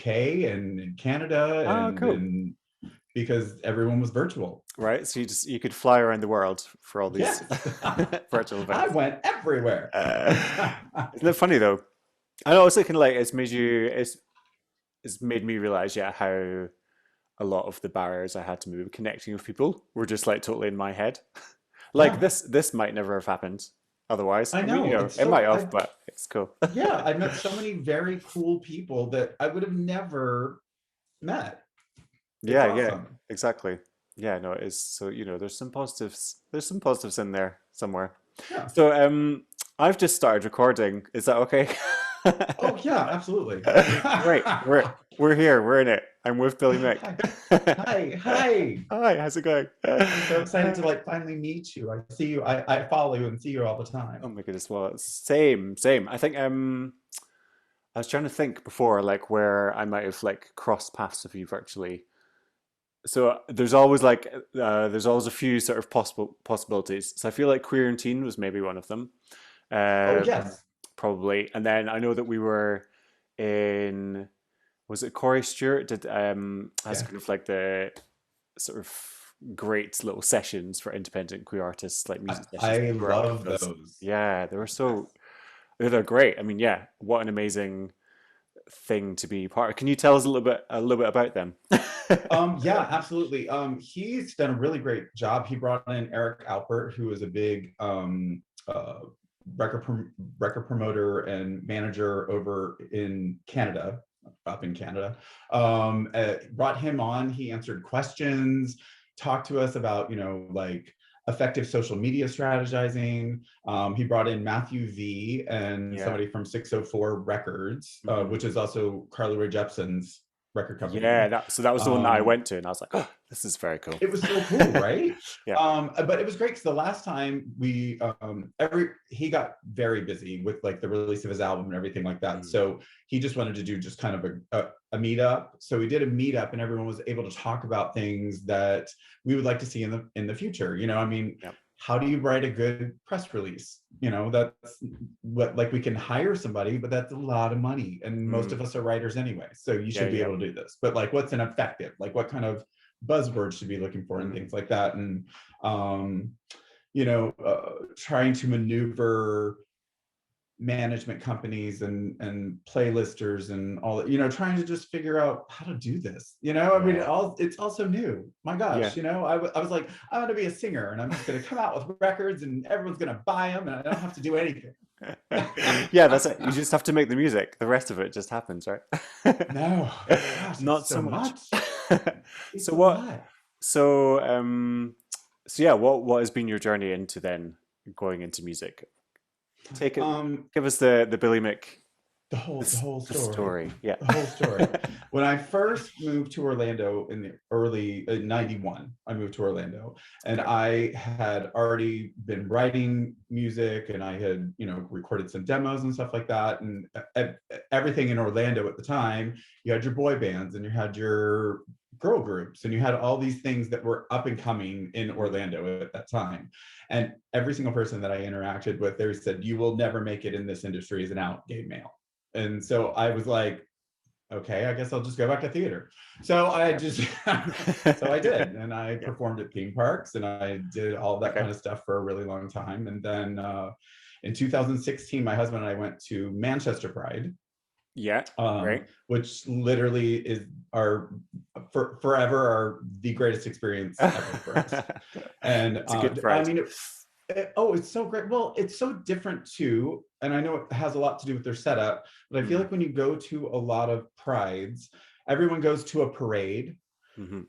UK and in Canada Oh, and cool. in because everyone was virtual. Right. So you could fly around the world for all these Yes, virtual I events. went everywhere. Isn't it funny though? I know, I was thinking like it's made me realize, yeah, how a lot of the barriers I had to move connecting with people were just like totally in my head. Like Yeah, this might never have happened otherwise. I I mean, know. It's it might so have, I but it's cool. yeah, I met so many very cool people that I would have never met. It's Yeah, yeah, awesome. exactly. Yeah, no, it is. So, there's some positives in there somewhere. Yeah. So, I've just started recording. Is that okay? Oh yeah, absolutely. Great. We're here. We're in it. I'm with Billy Mick. Hi. Hi. Hi. Hi, how's it going? I'm so excited to like finally meet you. I see you. I follow you and see you all the time. Oh my goodness. Well, same. I think I was trying to think before like where I might have like crossed paths with you virtually. So there's always a few sort of possibilities. So I feel like queer and teen was maybe one of them. Oh Um, yes. Probably. And then I know that we were in, was it Corey Stewart did has Yeah. kind of like the sort of great little sessions for independent queer artists, like music sessions I that were up with love us. those. Yeah, they were Yes. so they're great. I mean, yeah, what an amazing thing to be part of. Can you tell us a little bit about them? Yeah, absolutely. He's done a really great job. He brought in Eric Alpert, who is a big record record promoter and manager over in Canada, up in Canada. Brought him on. He answered questions, talked to us about like effective social media strategizing. He brought in Matthew V and Yeah. somebody from 604 Records, Hmm. which is also Carly Rae Jepsen's record Yeah, company. that was the one that I Um, went to, and I was like, oh, this is very cool. it was so cool, right? Yeah. But it was great because the last time we every he got very busy with like the release of his album and everything like that. Mm. So he just wanted to do just kind of a meetup. So we did a meetup and everyone was able to talk about things that we would like to see in the future. I mean, Yeah. how do you write a good press release? That's what like we can hire somebody, but that's a lot of money. And most Mm. of us are writers anyway. So you Yeah, should be yeah. able to do this. But like what's an effective? Like what kind of buzzwords to be looking for and Mm. things like that and um, trying to maneuver management companies and playlisters and all trying to just figure out how to do this I mean Yeah. it's also new, my gosh. Yeah. I was like, I want to be a singer and I'm just going to come out with records and everyone's going to buy them and I don't have to do anything. Yeah, that's it. You just have to make the music. The rest of it just happens, right? No, gosh, Not it's so so much. much. So It's a what? lot. So so yeah, what has been your journey into then going into music? Take it. um Give us the Billy Mick the whole the story. story. Yeah. The whole story. When I first moved to Orlando in the early 91, I moved to Orlando and Okay. I had already been writing music and I had, recorded some demos and stuff like that. And everything in Orlando at the time, you had your boy bands and you had your girl groups and you had all these things that were up and coming in Mm. Orlando at that time. And every single person that I interacted with, they said, you will never make it in this industry as an out gay male. And so I was like, okay, I guess I'll just go back to theater. So I Yeah. just, so I did. And I Yeah. performed at theme parks and I did all that Okay. kind of stuff for a really long time. And then in 2016, my husband and I went to Manchester Pride, Yeah. Great. which literally is our forever the greatest experience ever for us. And It's a good I price. mean, oh, it's so great. Well, it's so different too. And I know it has a lot to do with their setup, but I feel Mm. like when you go to a lot of prides, everyone goes to a parade Hmm.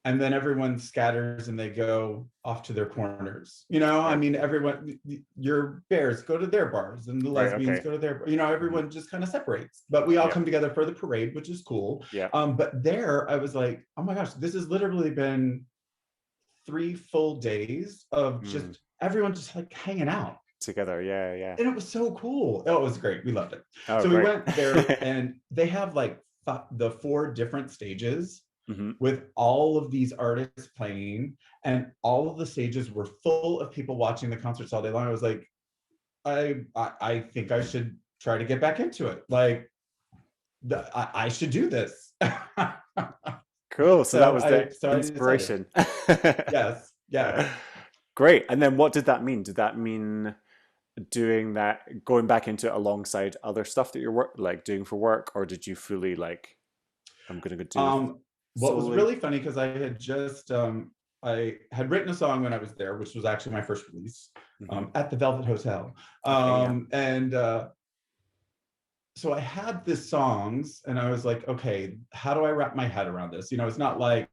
and then everyone scatters and they go off to their corners. I Right. mean, everyone, your bears go to their bars and the Right. lesbians Okay. go to their, Hmm. everyone just kind of separates, but we all Yeah. come together for the parade, which is cool. Yeah. But there I was like, oh my gosh, this has literally been 3 full days of Mm. just everyone just like hanging out. Together. Yeah. Yeah. And it was so cool. Oh, it was great. We loved it. Oh, So we great. went there and they have like the 4 different stages Hmm. with all of these artists playing, and all of the stages were full of people watching the concerts all day long. I was like, I think I should try to get back into it. Like, I should do this. Cool. So that was the So I decided, inspiration. yes, yes. Great. And then what did that mean? Did that mean doing that, going back into it alongside other stuff that you're like doing for work, or did you fully like, I'm gonna go do it Um, what was solely? really funny, because I had written a song when I was there, which was actually my first release, Hmm. at the Velvet Hotel. Okay, yeah. And So I had this songs, and I was like, okay, how do I wrap my head around this? It's not like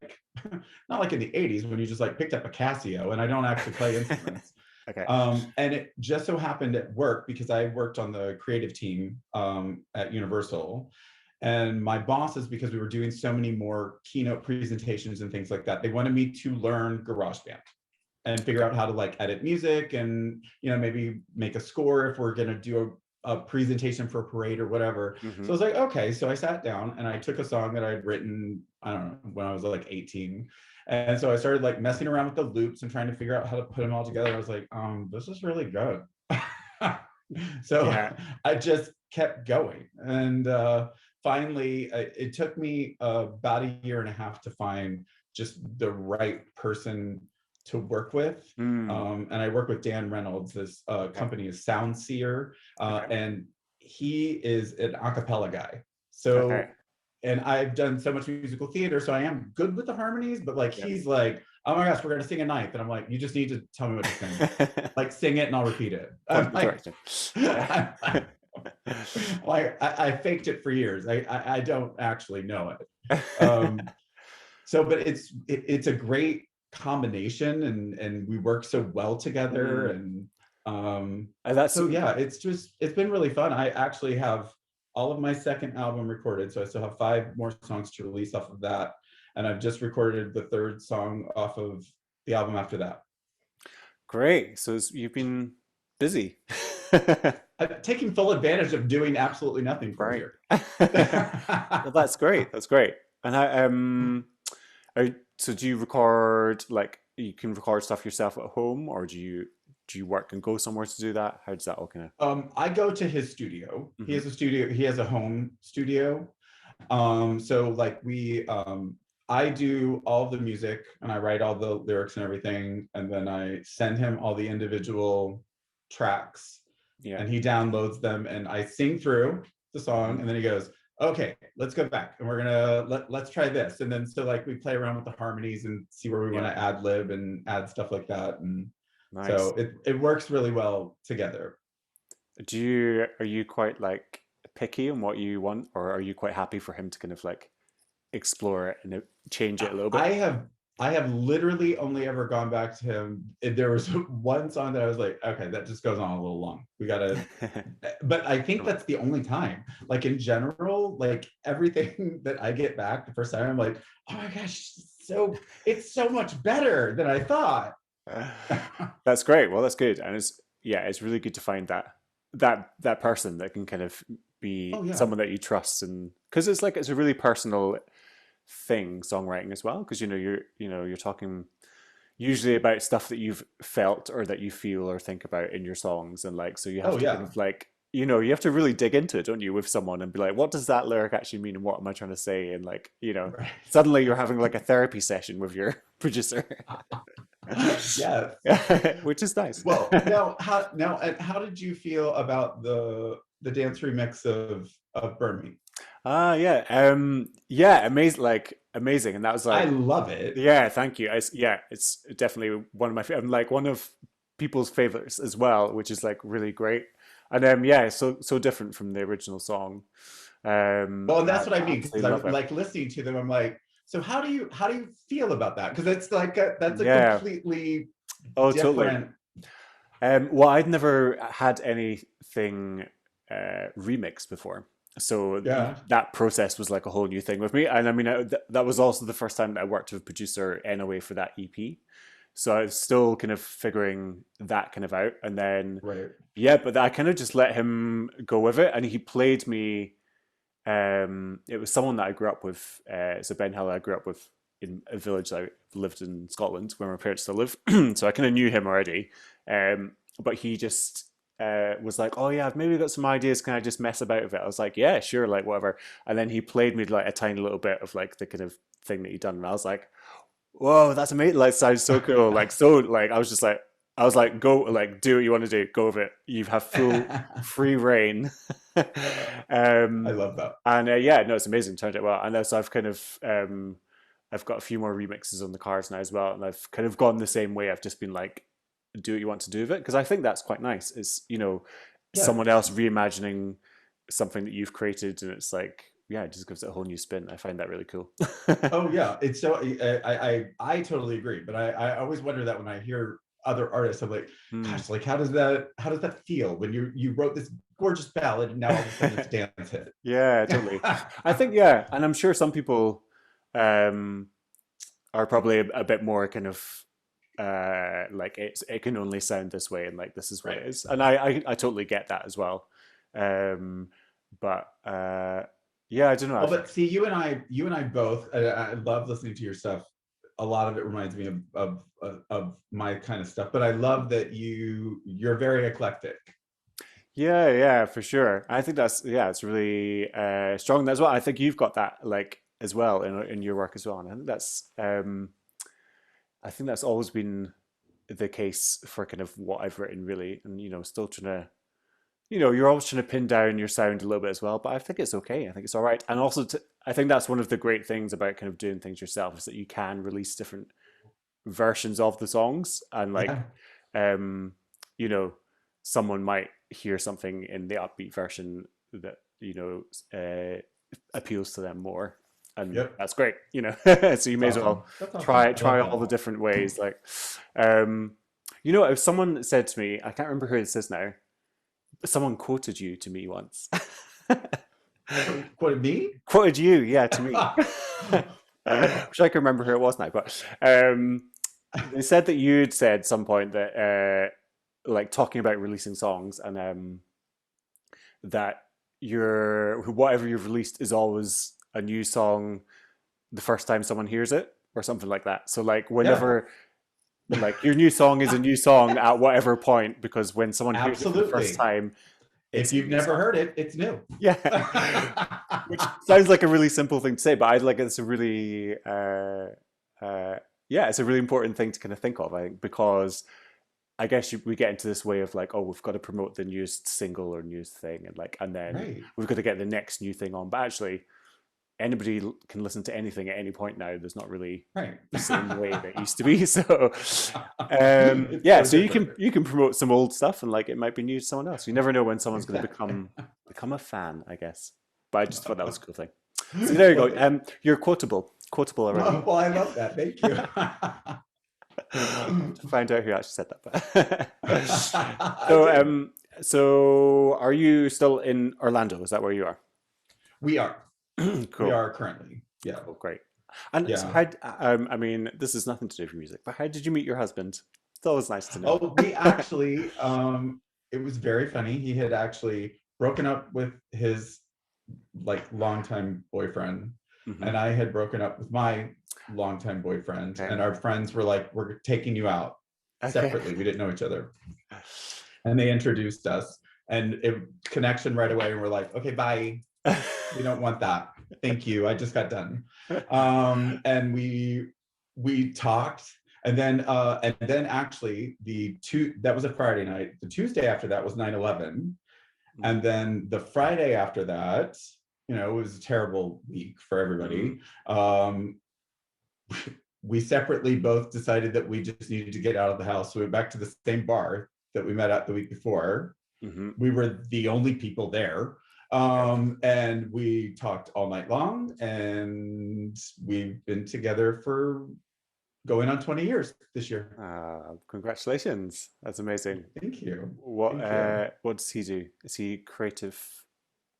not like in the 80s when you just like picked up a Casio, and I don't actually play instruments. Okay. And it just so happened at work, because I worked on the creative team at Universal. And my bosses, because we were doing so many more keynote presentations and things like that, they wanted me to learn GarageBand and figure Okay. out how to like edit music, and maybe make a score if we're going to do a presentation for a parade or whatever. Hmm. So I was like, okay. So I sat down and I took a song that I'd written, I don't know, when I was like 18. And so I started like messing around with the loops and trying to figure out how to put them all together. I was like, this is really good. So Yeah. I just kept going. And finally, it took me about a year and a half to find just the right person to work with. Mm. And I work with Dan Reynolds. This Okay. company is Soundseer, Okay. and he is an a cappella guy. Okay. So, and I've done so much musical theater, so I am good with the harmonies, but like Yep. he's like, oh my gosh, we're gonna sing a ninth. And I'm like, you just need to tell me what to sing. Like sing it and I'll repeat it. Point I'm the like, direction. like I faked it for years. I don't actually know it. So, but it's a great combination, and we work so well together. Mm. And And that's so yeah, it's been really fun. I actually have all of my second album recorded, so I still have 5 more songs to release off of that, and I've just recorded the third song off of the album after that. great. So you've been busy. I'm taking full advantage of doing absolutely nothing for a Right. year. Well, that's great. That's great. And I so do you record like you can record stuff yourself at home, or do you work and go somewhere to do that? How does that all kind I go to his studio. of? He Hmm. has a studio. He has a home studio. So like I do all the music, and I write all the lyrics and everything, and then I send him all the individual tracks, Yeah. and he downloads them, and I sing through the Hmm. song, and then he goes, okay, let's go back, and we're gonna let's try this. And then so like we play around with the harmonies and see where we want Yeah. to ad lib and add stuff like that. And so Nice. it works really well together. Are you quite like picky on what you want, or are you quite happy for him to kind of like explore it and change it a little bit? I have I have literally only ever gone back to him. There was one song that I was like, okay, that just goes on a little long. We gotta, but I think that's the only time. Like in general, like everything that I get back the first time, I'm like, oh my gosh, it's so much better than I thought. That's great. Well, that's good, and it's really good to find that person that can kind of be Oh yeah. someone that you trust, and because it's a really personal thing, songwriting as well, because you're talking usually about stuff that you've felt or that you feel or think about in your songs, and like so you have Oh to kind yeah. of like you have to really dig into it, don't you, with someone and be like, what does that lyric actually mean, and what am I trying to say, and like Right. suddenly you're having like a therapy session with your producer. Yes. Which is nice. Well, and how did you feel about the dance remix of Burn Me? Yeah, yeah, amazing, like amazing, and that was I like, love it. yeah, thank you. It's definitely one of my like one of people's favorites as well, which is like really great, and yeah, so different from the original song. Well, and And that's I what I mean, because absolutely I love it. like listening to them. I'm like, so how do you feel about that? Because it's like that's a Yeah. completely Oh, totally. different. Well, I'd never had anything remixed before, so Yeah. that process was like a whole new thing with me. And I mean, that was also the first time that I worked with a producer anyway for that EP. So I was still kind of figuring that kind of out, and then Right. yeah, but I kind of just let him go with it, and he played me. It was someone that I grew up with. So Ben Hill, I grew up with in a village that I lived in Scotland, where my parents still live. So I kind of knew him already. But he just was like, "Oh yeah, I've maybe got some ideas. Can I just mess about with it?" I was like, "Yeah, sure, like whatever." And then he played me like a tiny little bit of like the kind of thing that he'd done, and I was like, "Whoa, that's amazing! Like, sounds so cool!" Like, so like I was just like, I was like, "Go, like, do what you want to do. Go with it. You have full free reign." I um, love that. and yeah, no, it's amazing. Turned out well, and so I've kind of I've got a few more remixes on the cards now as well, and I've kind of gone the same way. I've just been like, do what you want to do with it, because I think that's quite nice. Is, you know, Yeah. someone else reimagining something that you've created, and it's like, yeah, it just gives it a whole new spin. I find that really cool. Oh yeah, it's so I totally agree. But I always wonder that when I hear other artists, I'm like, Hmm. gosh, like how does that feel when you wrote this gorgeous ballad and now all of a sudden it's a dance hit? Yeah, totally. I think, yeah, and I'm sure some people um, are probably a bit more kind of like it can only sound this way, and like this is what Right. it is, and I totally get that as well. Um, but yeah, I don't know. I Well, think but see, you and I both. I love listening to your stuff. A lot of it reminds me of my kind of stuff. But I love that you're very eclectic. yeah, yeah, for sure. I think that's, yeah, it's really strong as well. I think you've got that like as well in your work as well, and I think that's always been the case for kind of what I've written really, and still trying to, you're always trying to pin down your sound a little bit as well, but I think it's okay. I think it's all right. And also, I think that's one of the great things about kind of doing things yourself is that you can release different versions of the songs, and like, Yeah. um, you know, someone might hear something in the upbeat version that appeals to them more, and Yep. that's great. So you It's may as awesome. well That's awesome. try I love try all that. the different ways. Like, um, if someone said to me, I can't remember who this is now, someone quoted you to me once. Quoted me? Quoted you, yeah, to me. Which I can remember who it was now, but they said that you'd said at some point that like talking about releasing songs, and that your whatever you've released is always a new song the first time someone hears it, or something like that. So like Yeah. whenever, like, your new song is a new song at whatever point, because when someone hears it for the first Absolutely. time, If it's a you've new never song. heard it, it's new. Yeah. Which sounds like a really simple thing to say, but I like it's a really yeah, it's a really important thing to kind of think of, I think, because I guess we get into this way of like, oh, we've got to promote the newest single or newest thing, and like, and then Right. we've got to get the next new thing on. But actually, anybody can listen to anything at any point now. There's not really Right. the same way that it used to be. So, It's yeah, so so different. you can promote some old stuff, and like it might be new to someone else. You never know when someone's going to Exactly. become a fan, I guess. But I just thought that was a cool thing. So there you go. Well, You're quotable already. well, I love that. Thank you. I'll have to find out who actually said that. But so Did. so are you still in Orlando? Is that where you are? We are. We Cool. are currently. Yeah. Cool. Great. And so Yeah. how? I mean, this is nothing to do with music, but how did you meet your husband? It's always nice to know. Oh, we actually, it was very funny. He had actually broken up with his like longtime boyfriend, Hmm. and I had broken up with my longtime boyfriend, Okay. and our friends were like, "We're taking you out Okay. separately." We didn't know each other, and they introduced us, and it connection right away. And we're like, "Okay, bye. We don't want that. Thank you. I just got done." And we talked, and then actually that was a Friday night. The Tuesday after that was 9/11. Mm, And then the Friday after that, it was a terrible week for mm, everybody. Um, we separately both decided that we just needed to get out of the house. So we went back to the same bar that we met at the week before. mhm. We were the only people there. Okay. And we talked all night long, and we've been together for going on 20 years this year. Congratulations. That's amazing. Thank you. What Thank you. what does he do? Is he creative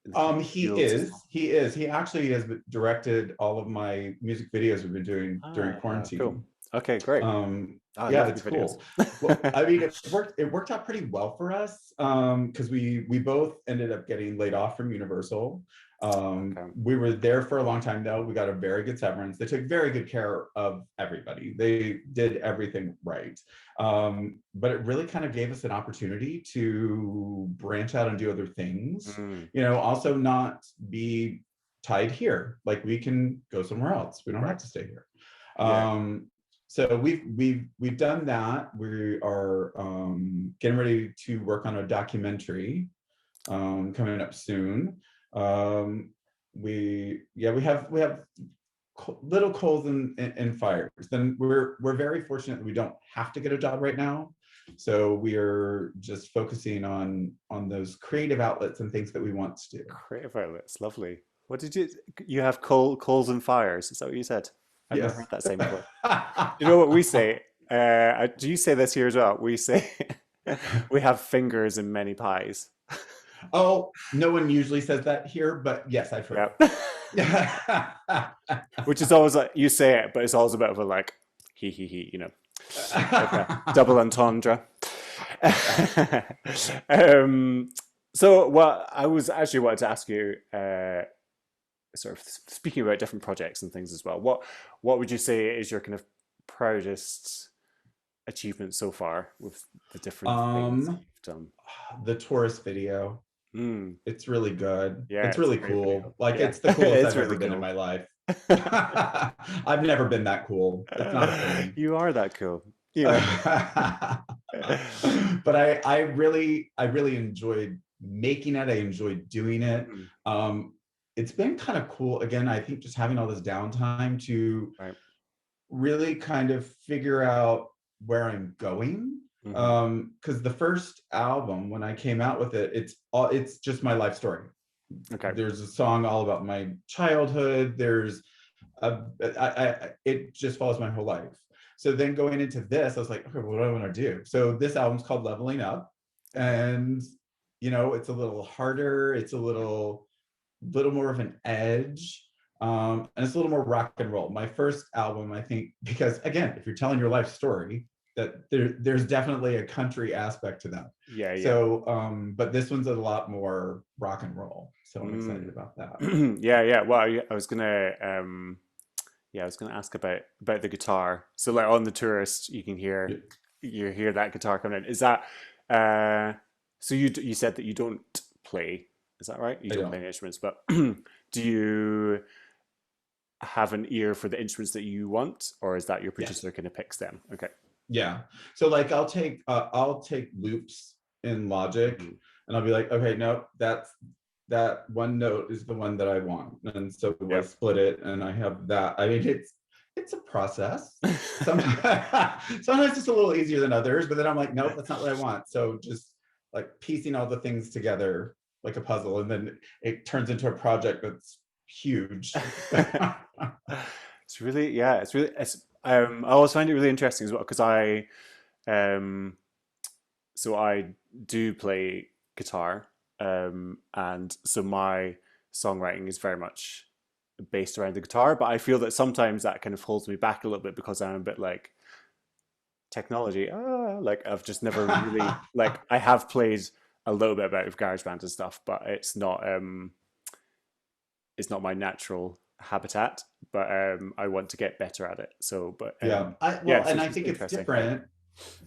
in the creative He fields as is. well? He is. He actually has directed all of my music videos we've been doing during Cool. quarantine. Okay, great. Oh, I Yeah, love it's your videos. cool. Well, I mean, it worked out pretty well for us, because we both ended up getting laid off from Universal. Okay. We were there for a long time though. We got a very good severance. They took very good care of everybody. They did everything right. But it really kind of gave us an opportunity to branch out and do other things, Mm, also not be tied here. Like we can go somewhere else. We don't have right. to stay here. Yeah. So we've done that. We are getting ready to work on a documentary coming up soon. We have little coals and fires. Then we're very fortunate that we don't have to get a job right now, so we are just focusing on those creative outlets and things that we want to do. Creative outlets, lovely. What did you have coals and fires? Is that what you said? I've never Yes. heard that saying before. You know what we say? Do you say this here as well? We say we have fingers in many pies. Oh, no one usually says that here, but yes, I've heard Yeah. it. Which is always like you say it, but it's always a bit of a like he, like a double entendre. um, so what I was actually wanted to ask you, sort of speaking about different projects and things as well. What would you say is your kind of proudest achievement so far with the different things um, you've done? the tourist video. Mm, It's really good. yeah, It's it's a really great video. cool. Like Yeah, it's the coolest it's I've ever really been in cool. my life. I've never been that cool. It's not a thing. You are that cool. But I really enjoyed making it. I enjoyed doing it. Mm, It's been kind of cool. Again, I think just having all this downtime to right. really kind of figure out where I'm going. Hmm. Because the first album, when I came out with it, it's just my life story. Okay. There's a song all about my childhood. There's it just follows my whole life. So then going into this, I was like, okay, what do I want to do? So this album's called Leveling Up, Okay. and it's a little harder. It's a little more of an edge. And it's a little more rock and roll. My first album, I think, because again, if you're telling your life story, that there's definitely a country aspect to that. Yeah, yeah. So, but this one's a lot more rock and roll. So I'm excited Mm. about that. Yeah, yeah. Well, I was gonna, yeah, I was gonna ask about the guitar. So, like on the tourist, Yeah, you hear that guitar coming in. Is that, uh, so you said that you don't play? Is that right? You I don't play don't. any instruments, but do you have an ear for the instruments that you want, or is that your Yes. producer kind of picks them? Okay. Yeah. So like I'll take loops in Logic Mhm. and I'll be like, okay, no, that one note is the one that I want. And so I Yep. split it and I have that. I mean, it's a process. Sometimes it's a little easier than others, but then I'm like, nope, that's not what I want. So just like piecing all the things together like a puzzle, and then it turns into a project that's huge. It's really, yeah, it's really, I always find it really interesting as well because um, I do play guitar, and so my songwriting is very much based around the guitar, but I feel that sometimes that kind of holds me back a little bit because I'm a bit like technology, like I've just never really, like, I have played a little bit about with GarageBand and stuff, but it's not my natural habitat, but I want to get better at it. So, but Yeah. yeah, Well, so and it's I just think it's interesting how. different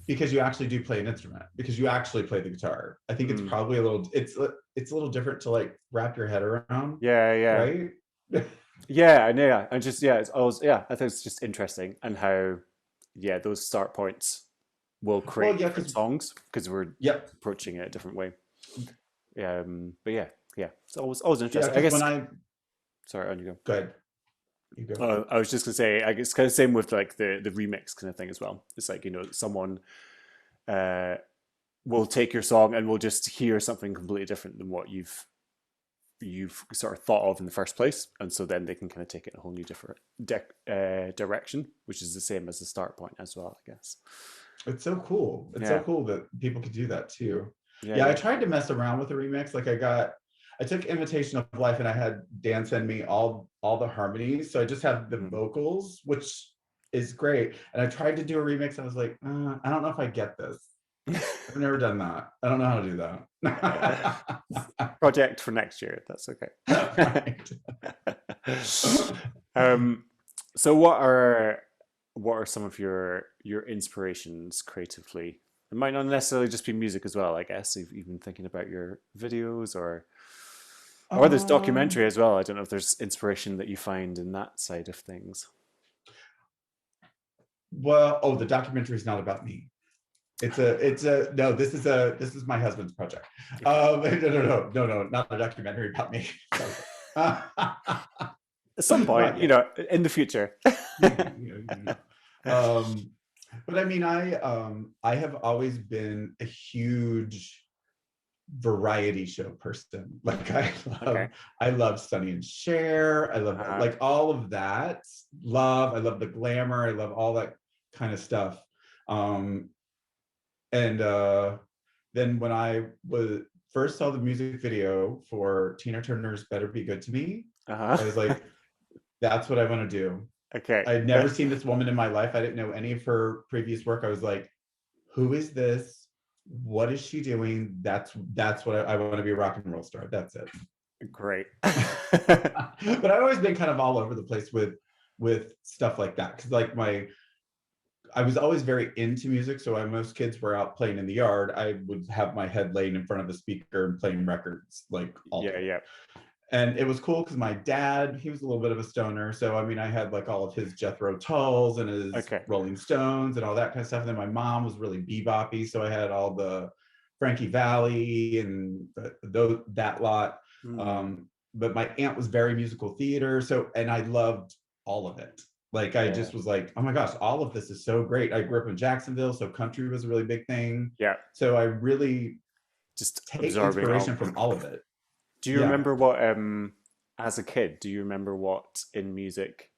because you actually do play an instrument, because you actually play the guitar. I think it's Mm, probably it's a little different to like wrap your head around, yeah, yeah, right? yeah, and yeah, and just yeah, it's always yeah. I think it's just interesting and how yeah those start points will Well, create yeah, different because songs because we're yep, approaching it a different way. But yeah, yeah, it's always yeah, interesting. I because when guess. I Sorry, on you go. good, you go. I was just gonna say, I guess kind of same with like the remix kind of thing as well. It's like someone uh, will take your song and will just hear something completely different than what you've sort of thought of in the first place, and so then they can kind of take it in a whole new different direction, which is the same as the start point as well, I guess. It's so cool. It's so Yeah, cool that people could do that too. yeah, Yeah, I yeah. tried to mess around with the remix. Like I took Imitation of Life and I had Dan send me all the harmonies. So I just have the Mhm. vocals, which is great. And I tried to do a remix. I was like, I don't know if I get this. I've never done that. I don't know how to do Uh, that. project for next year. That's okay. Right. um, so what are some of your inspirations creatively? It might not necessarily just be music as well, I guess. If you've been thinking about your videos or there's documentary Um, as well. I don't know if there's inspiration that you find in that side of things. well, oh, the documentary is not about me. No, this is my husband's project. Okay. No, not a documentary about me. Sorry. At some point, Not you yet. know, in the future. Maybe, Um, but I mean, I have always been a huge variety show person. Like Okay. I love Sonny and Cher. I love Uh, like all of that. I love the glamour. I love all that kind of stuff. Um, and then when I was first saw the music video for Tina Turner's "Better Be Good to Me," I was uh-huh. like, "That's what I want to do." Okay. I'd never seen this woman in my life. I didn't know any of her previous work. I was like, who is this? What is she doing? That's what I want to be a rock and roll star. That's it. Great. But I've always been kind of all over the place with stuff like that. Cause like I was always very into music. So when most kids were out playing in the yard, I would have my head laying in front of the speaker and playing records like all Yeah, day. yeah. And it was cool because my dad, he was a little bit of a stoner. So I mean, I had like all of his Jethro Tulls and his Okay. Rolling Stones and all that kind of stuff. And then my mom was really beboppy, so I had all the Frankie Valli and that lot. Hmm. But my aunt was very musical theater, so and I loved all of it. Like I Yeah. just was like, oh my gosh, all of this is so great. I grew up in Jacksonville, so country was a really big thing. Yeah. So I really Just take absorbing all. inspiration from all of it. Do you Yeah. remember what as a kid, do you remember what in music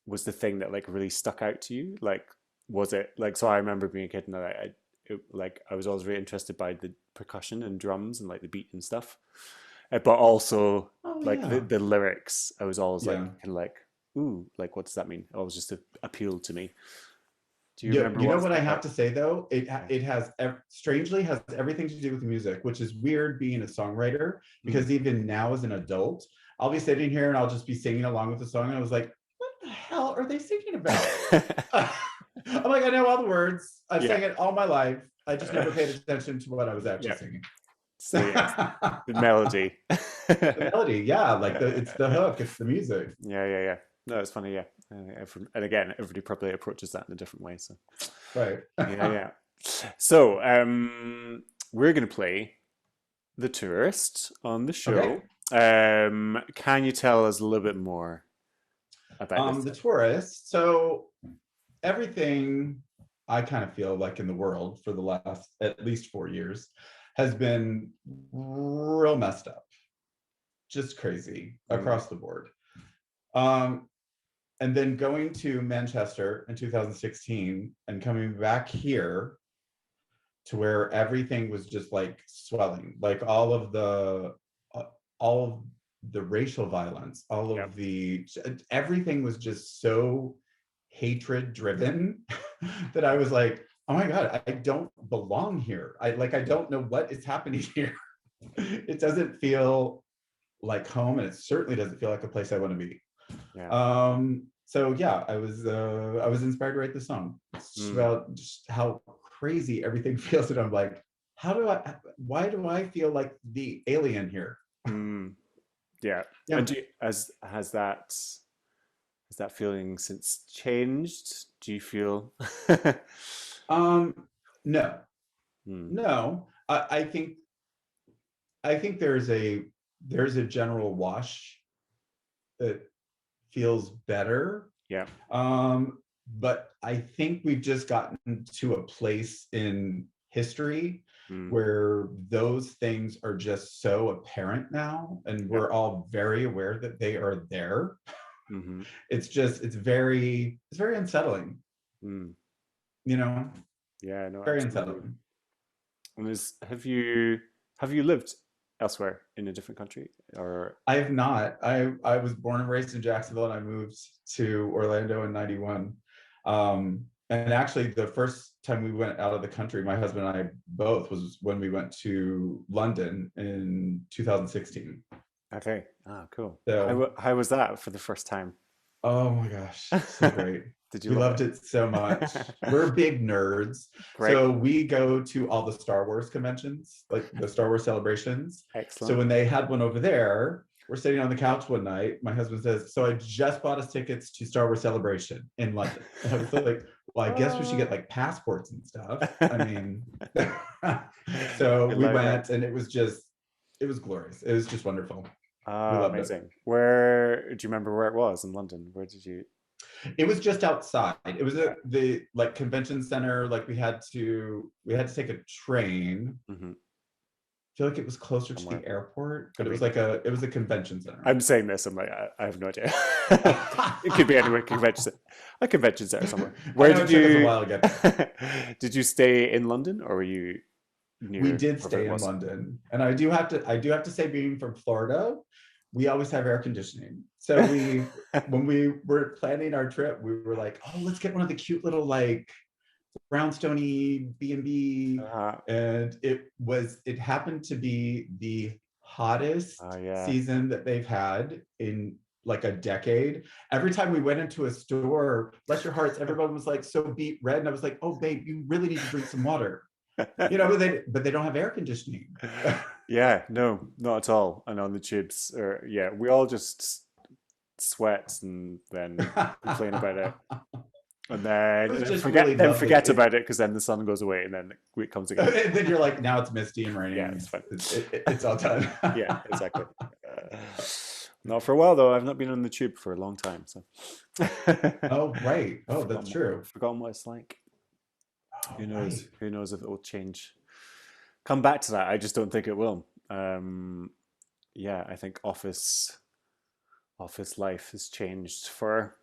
was the thing that like really stuck out to you? Like was it like so I remember being a kid and like I was always really interested by the percussion and drums and like the beat and stuff. But also Oh like yeah. the lyrics, I was always like Yeah. kind of like, ooh, like what does that mean? It always just appealed to me. Do you Yeah, remember you know what what I stuck have out? to say though? Yeah. It has strangely has everything to do with the music, which is weird being a songwriter Mm. because even now as an adult, I'll be sitting here and I'll just be singing along with the song and I was like, what the hell are they singing about? I'm like, I know all the words. I've Yeah. sang it all my life. I just never paid attention to what I was actually Yeah. singing. So yeah, The the melody. melody, yeah, like it's the hook, it's the music. Yeah, yeah, yeah. No, it's funny. Yeah, and again, everybody probably approaches that in a different way. So Right. yeah, yeah. So we're gonna play the tourist on the Okay. show. Can you tell us a little bit more about this? The tourist. So everything I kind of feel like in the world for the last at least 4 years has been real messed up, just crazy Mm, across the board. Um, and then going to Manchester in 2016 and coming back here to where everything was just like swelling, like uh, all of the racial violence, all yeah. of the everything was just so hatred driven that I was like, oh my god, I don't belong here. I don't know what is happening here. It doesn't feel like home, and it certainly doesn't feel like a place I want to be. Yeah. So yeah, I was inspired to write the song. It's just Mm, about just how crazy everything feels, and I'm like, why do I feel like the alien here? mm, yeah. Yeah. And has that feeling since changed? Do you feel? Um, no, Mm, no. I think there's a general wash that feels better. yeah. But I think we've just gotten to a place in history Mm, where those things are just so apparent now, and yeah. we're all very aware that they are there. Hmm. It's very unsettling, Mm, you know, yeah. No, very absolutely. unsettling. And have you lived elsewhere in a different country or I have not. I was born and raised in Jacksonville, and I moved to Orlando in '91. And actually, the first time we went out of the country, my husband and I both, was when we went to London in 2016. Okay. Ah, cool. So, How was that for the first time? oh my gosh, so great. Did you We love loved it so much. it? We're big nerds. Great. So we go to all the Star Wars conventions, like the Star Wars celebrations. So Excellent. when they had one over there, we're sitting on the couch one night. My husband says, "So I just bought us tickets to Star Wars Celebration in London." And I was like, "Well, I guess we should get Oh. like passports and stuff." I mean, so I we like that. went and it was glorious. It was just wonderful. We Ah, loved it. amazing. Where do you remember where it was in London? Where did you? It was just outside. It was at the like convention center. Like we had to take a train. Hmm. I feel like it was closer to Somewhere. the airport, I but mean, it was a convention center. I'm saying this. I'm like, I have no idea. It could be anywhere. A convention center somewhere. I Where know did it took us a you? while to get there. Did you stay in London, or were you We near did wherever stay it in was? London, and I do have to say, being from Florida, we always have air conditioning. So when we were planning our trip, we were like, oh, let's get one of the cute little like brownstone-y B&B. uh, And it happened to be the hottest yeah. season that they've had in like a decade. Every time we went into a store, bless your hearts, everyone was like so beet red. And I was like, oh, babe, you really need to drink some water. You know, but they don't have air conditioning. Yeah, no, not at all. And on the tubes, or yeah, we all just sweat and then complain about it, and It was then just really lovely. forget about it because then the sun goes away and then it comes again. And then you're like, now it's misty and Yeah, raining. it's fine. It's all done. Yeah, exactly. Uh, Not for a while though. I've not been on the tube for a long time, so Oh, right. Oh, that's true. forgotten what it's like. Oh, Who knows? right. Who knows if it will change? Come back to that. I just don't think it will. Yeah, I think office life has changed for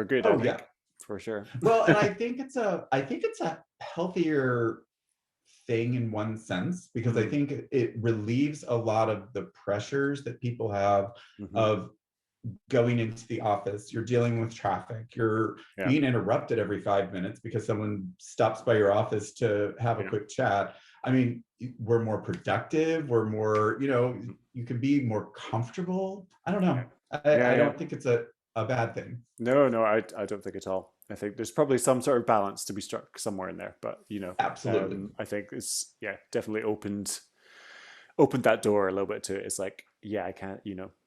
good. I Oh, yeah. think for sure. Well, and I think it's a healthier thing in one sense, because I Mm, think it relieves a lot of the pressures that people have hmm. of going into the office. You're dealing with traffic. You're Yeah, being interrupted every 5 minutes because someone stops by your office to have a yeah, quick chat. I mean, we're more productive. We're more, mhm, you can be more comfortable. I don't yeah, know. yeah, I yeah. don't think it's a bad thing. No, no, I don't think at all. I think there's probably some sort of balance to be struck somewhere in there, but Absolutely. I think it's yeah, definitely opened that door a little bit to it. It's like, yeah, I can't,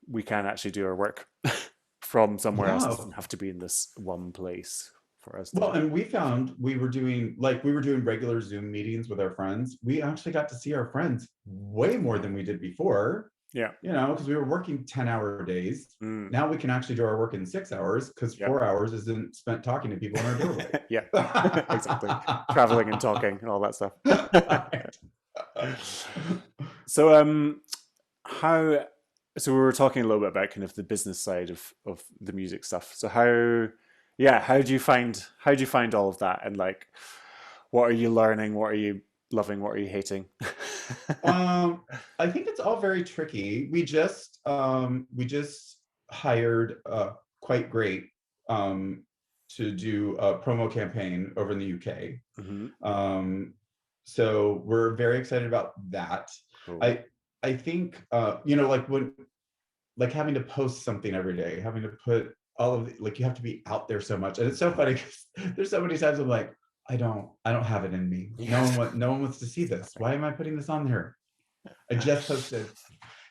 we can actually do our work from somewhere else. It Yeah. doesn't have to be in this one place for us to Well, do. and we found we were doing regular Zoom meetings with our friends. We actually got to see our friends way more than we did before, Yeah. because we were working 10-hour days. Mm, Now we can actually do our work in 6 hours because yep. 4 hours isn't spent talking to people in our doorway. Yeah. Exactly. Traveling and talking and all that stuff. So how so we were talking a little bit about kind of the business side of the music stuff. So how do you find all of that, and like what are you learning? What are you loving? What are you hating? um, I think it's all very tricky. We just hired quite great to do a promo campaign over in the UK. Hmm. So we're very excited about that. Cool. I think like when like having to post something every day, having to put all of like you have to be out there so much, and it's so funny because there's so many times I'm like, I don't have it in me. Yeah. No one wants to see this. Why am I putting this on here? I just posted.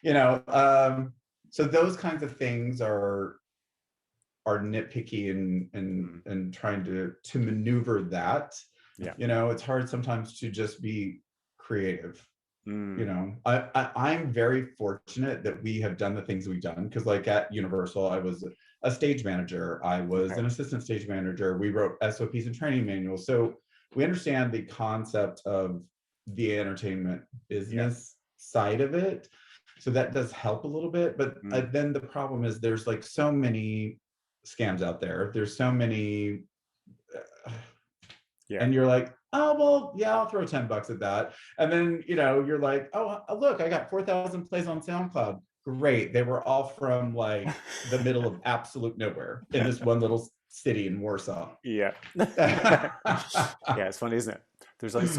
So those kinds of things are nitpicky Mm, and trying to maneuver that. yeah. It's hard sometimes to just be creative. Mm, I'm very fortunate that we have done the things we've done, because like at Universal, I was a stage manager, I was okay. an assistant stage manager, we wrote SOPs and training manuals, so we understand the concept of the entertainment Yeah. business side of it. So that does help a little bit, but Mm, then the problem is there's like so many scams out there. There's so many yeah. and you're like, oh, well, yeah, I'll throw $10 at that. And then, you're like, oh, look, I got 4,000 plays on SoundCloud. Great. They were all from like the middle of absolute nowhere in this one little city in Warsaw. Yeah. Yeah, it's funny, isn't it? There's like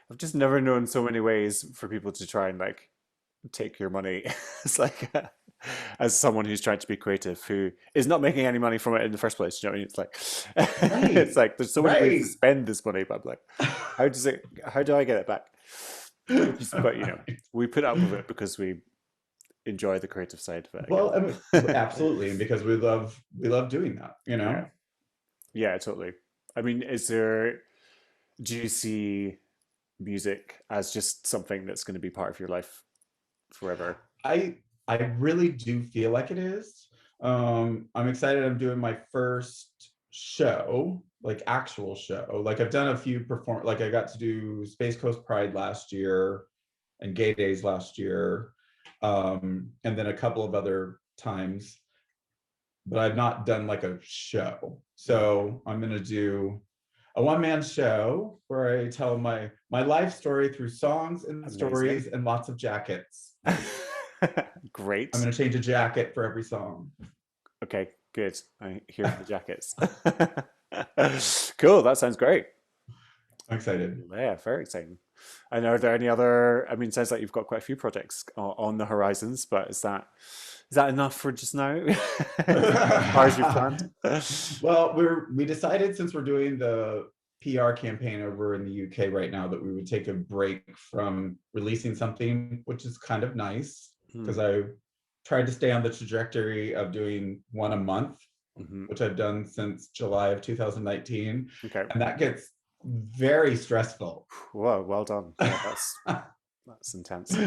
I've just never known so many ways for people to try and like take your money. It's like as someone who's trying to be creative who is not making any money from it in the first place. You know what I mean? It's like it's Right, like there's so many ways to right. spend this money, but I'm like, how do I get it back? Which is, but you know, we put up with it because we enjoy the creative side of it, Well, I mean, I guess. absolutely, and because we love doing that, you Yeah. know. Yeah, totally. I mean, do you see music as just something that's going to be part of your life forever? I I really do feel like it is. I'm excited. I'm doing my first show, like actual show. Like I've done a few like I got to do Space Coast Pride last year and Gay Days last year, and then a couple of other times, but I've not done like a show. Mm, So I'm gonna do a one-man show where I tell my life story through songs and amazing. stories and lots of jackets. I'm Great. gonna change a jacket for every song. Okay, good. I'm here for the jackets. Cool. That sounds great. I'm excited. Yeah, very exciting. And are there any other? I mean, it sounds like you've got quite a few projects on the horizons, but is that enough for just now? As far as you've planned? Well, we decided since we're doing the PR campaign over in the UK right now that we would take a break from releasing something, which is kind of nice because Hmm. I tried to stay on the trajectory of doing one a month, Hmm. which I've done since July of 2019, Okay. and that gets very stressful. Whoa, well done. Yeah, that's intense.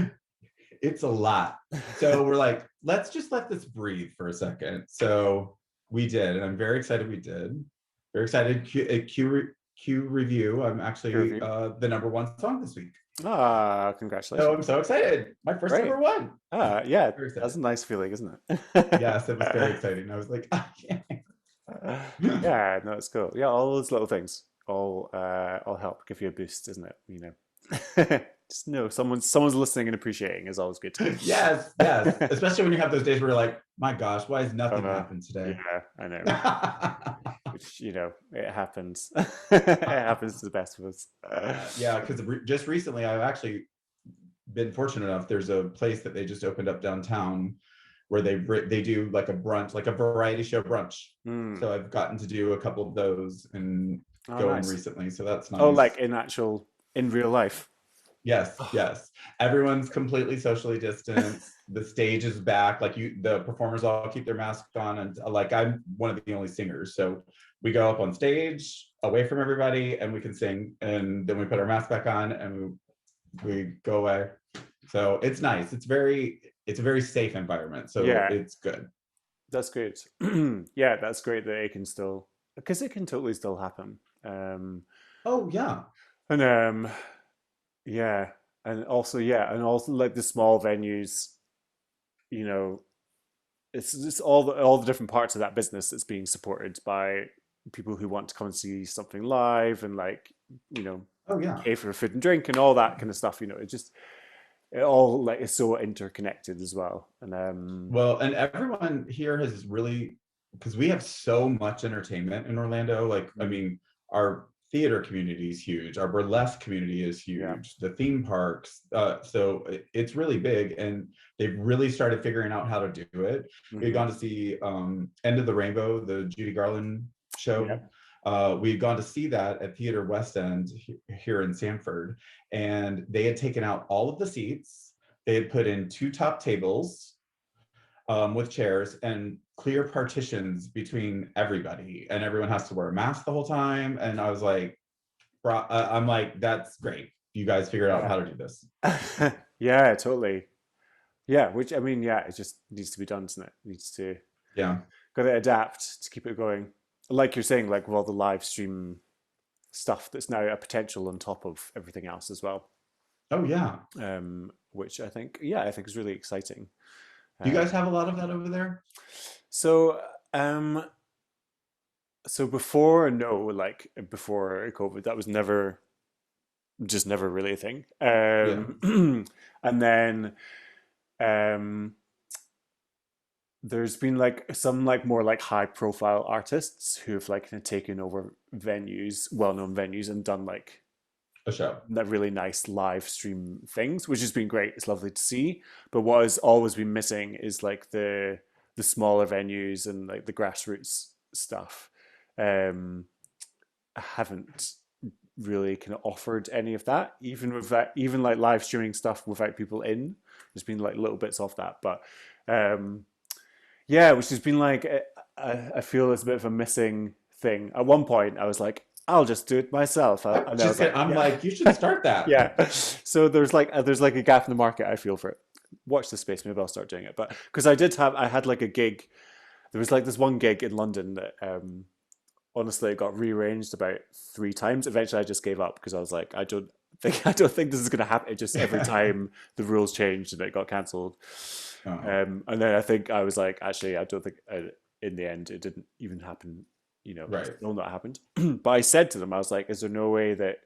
It's a lot. So we're like, let's just let this breathe for a second. So we did, and I'm very excited we did. Very excited. Q review. I'm Peer actually review. the number one song this week. Ah, So I'm congratulations. so excited. My first Great. number one. Yeah, Very that's excited. a nice feeling, isn't Yes, it was very it? exciting. I was like, oh, yeah. Yeah, no, it's cool. Yeah, all those little things all help give you a boost, isn't it? You know, just know someone's listening and appreciating is always good. Yes, yes. Especially when you have those days where you're like, my gosh, why has Oh nothing no, happened today? yeah, I know. Which you know, it happens. It happens to the best of us. Yeah, because just recently I've actually been fortunate enough. There's a place that they just opened up downtown where they do like a brunch, like a variety show brunch. Hmm. So I've gotten to do a couple of those and Oh, go in nice. recently. So that's Oh, like nice. in real life. Yes, Oh, yes. Everyone's completely socially distanced. The stage is back. Like the performers all keep their masks on, and like I'm one of the only singers. So we go up on stage away from everybody and we can sing, and then we put our mask back on and we go away. So it's nice. It's a very safe environment. So yeah, it's good. that's great. Yeah, that's great that it can still, because it can totally still happen. Oh yeah. And yeah, and also like the small venues, you know, it's just all the different parts of that business that's being supported by people who want to come and see something live and like, you know, Oh yeah. pay for food and drink and all that kind of stuff. You know, it all like is so interconnected as well. And Well, and everyone here has really, because we have so much entertainment in Orlando. Like, I mm, mean, our theater community is huge. Our burlesque community is yeah. huge. The theme parks. So it's really big, and they've really started figuring out how to do it. We've Hmm. gone to see End of the Rainbow, the Judy Garland Yeah. show. We'd gone to see that at Theater West End here in Sanford, and they had taken out all of the seats. They had put in two top tables with chairs and clear partitions between everybody, and everyone has to wear a mask the whole time. And I was like, I'm like, that's great. You guys figured out Yeah. how to do this. Yeah, totally. Yeah, which I mean, yeah, it just needs to be done, doesn't it? Needs to Yeah. got to adapt to keep it going. Like you're saying, like with all the live stream stuff that's now a potential on top of everything else as well. Oh yeah. Which yeah, I think is really exciting. Do you Uh, guys have a lot of that over there? so, um, so before, no, like before COVID, that was never really a thing. Yeah. And then, um, there's been like some like more like high profile artists who've like kind of taken over venues, well-known venues, and done like A show. that really nice live stream things, which has been great. It's lovely to see. But what has always been missing is like the smaller venues and like the grassroots stuff. Um, I haven't really kind of offered any of that, even with that, even like live streaming stuff without people in. There's been like little bits of that, but um, yeah, which has been like I feel it's a bit of a missing thing. At one point, I was like, I'll just do it myself, and I was like, I'm yeah, like, you should start that. yeah. So there's like a gap in the market. I feel for it. Watch the space. Maybe I'll start doing it. But because I had like a gig. There was like this one gig in London that honestly it got rearranged about 3 times. Eventually, I just gave up because I was like, I don't think this is going to happen. It just every time the rules changed and it got cancelled. Oh, And then I think I was like, actually, I don't think in the end it didn't even happen. right. Still not happened. But I said to them, I was like, is there no way that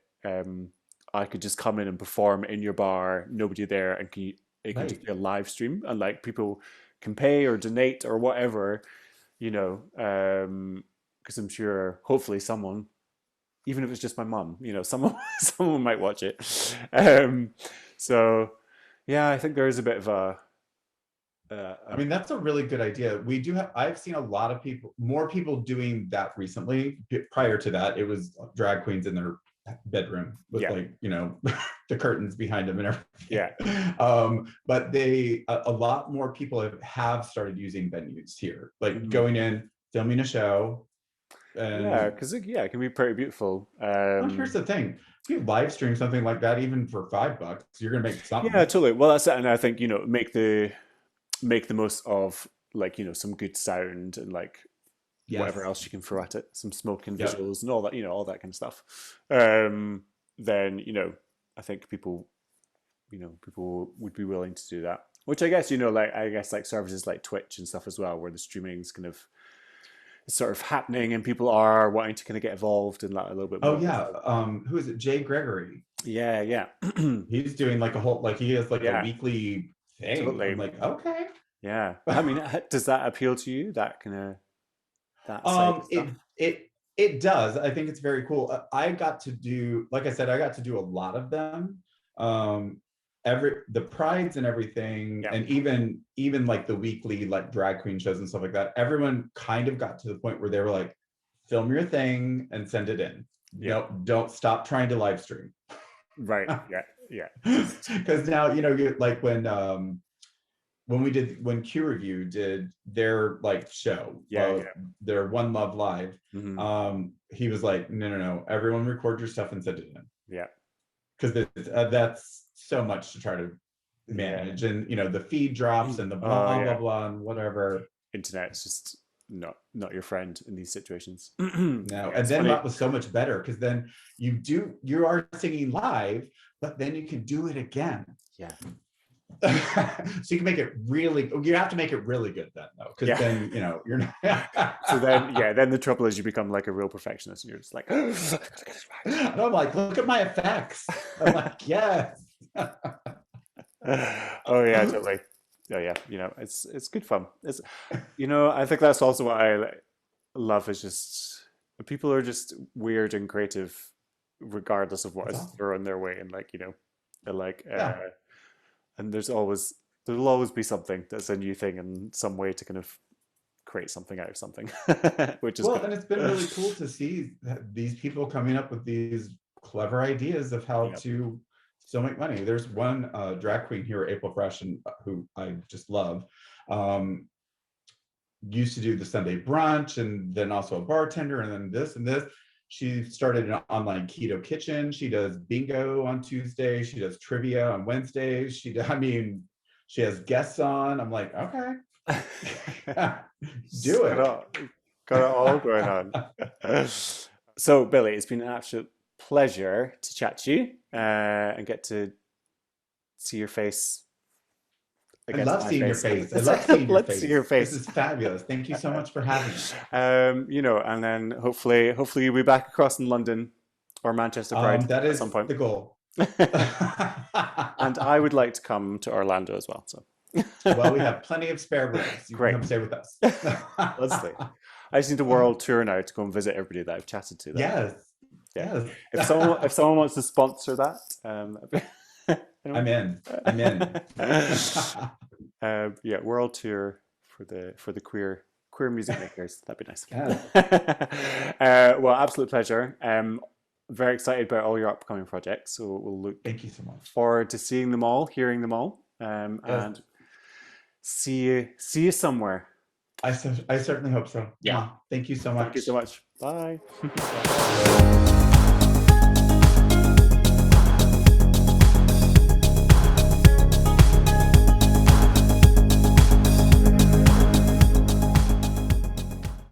I could just come in and perform in your bar, nobody there, and it can Right. just be a live stream and like people can pay or donate or whatever, because I'm sure hopefully someone, even if it's just my mum, someone someone might watch it. Um, so yeah, I think there is a bit of I a mean, that's a really good idea. We do have, I've seen a lot of people, more people doing that recently. Prior to that, it was drag queens in their bedroom with yeah, like, the curtains behind them and yeah. everything. But a lot more people have started using venues here, like Mhm. going in, filming a show. Yeah, And because it can be pretty beautiful. well, here's the thing. If you live stream something like that, even for $5, you're gonna make Yeah, something. totally. Well, that's it. And I think, make the most of like, some good sound and like whatever Yes. else you can throw at it, some smoke and Yep. visuals and all that, all that kind of stuff. Then, I think people would be willing to do that. Which I guess, like services like Twitch and stuff as well, where the streaming's kind of sort of happening and people are wanting to kind of get involved in that a little bit Oh more. yeah. Who is it? Jay Gregory. Yeah, yeah. He's doing like a whole, like he has like a Yeah, weekly thing. I'm totally. like, okay. Yeah. I mean, does that appeal to you? That kind of that side of stuff? It does. I think it's very cool. I got to do, like I said, I got to do a lot of them. Um, the prides and everything, Yeah. and even like the weekly like drag queen shows and stuff like that. Everyone kind of got to the point where they were like, film your thing and send it in. Yeah. No, don't stop trying to live stream. Right. Yeah. Yeah. Just Because now like when Q Review did their like show, yeah. Yeah. their One Love Live, Hmm. he was like, no, everyone record your stuff and send it in, Yeah. because that's so much to try to Yeah. manage, and the feed drops and the Oh blah blah yeah. blah and whatever. Internet's just not your friend in these situations. No, Yeah, and it's then funny. that was so much better, because then you are singing live, but then you can do it again. Yeah. So you can make it really, you have to make it really good then though, because Yeah. then you're not. So then, yeah, then the trouble is you become like a real perfectionist and you're just like, I gotta get this And I'm like, look at my effects. I'm like, yes. right. Oh yeah, totally. Oh yeah, it's good fun. I think that's also what I love is just people are just weird and creative, regardless of what That's is awesome. thrown their way, and like they're like, Yeah. and there'll always be something that's a new thing and some way to kind of create something out of something, which is Well, good. and it's been really cool to see these people coming up with these clever ideas of how Yeah. to still make money. There's one drag queen here, April Fresh, and who I just love. Um, Used to do the Sunday brunch, and then also a bartender, and then this and this. She started an online keto kitchen. She does bingo on Tuesday. She does trivia on Wednesdays. I mean, she has guests on. I'm like, okay, do got it. got it all going on. So, Billy, it's been an absolute pleasure to chat to you and get to see your face I against love my seeing your face. face. I love seeing your Let's see your face. This face. is fabulous. Thank you so much for having me. And then hopefully you'll be back across in London or Manchester Pride That at some is point. the goal. And I would like to come to Orlando as well. So Well, we have plenty of spare rooms. You can Great. come stay with us. Lovely. I just need a world tour now to go and visit everybody that I've chatted to. Yes. Yeah. Yes. If someone wants to sponsor that, I'm in. I'm in. Yeah, world tour for the queer music makers. That'd be nice. Yes. Well, absolute pleasure. Very excited about all your upcoming projects. So we'll look Thank you so much. forward to seeing them all, hearing them all, Yes. and see you somewhere. I certainly hope so. Yeah. Thank you so much. Thank you so much. Bye. Bye.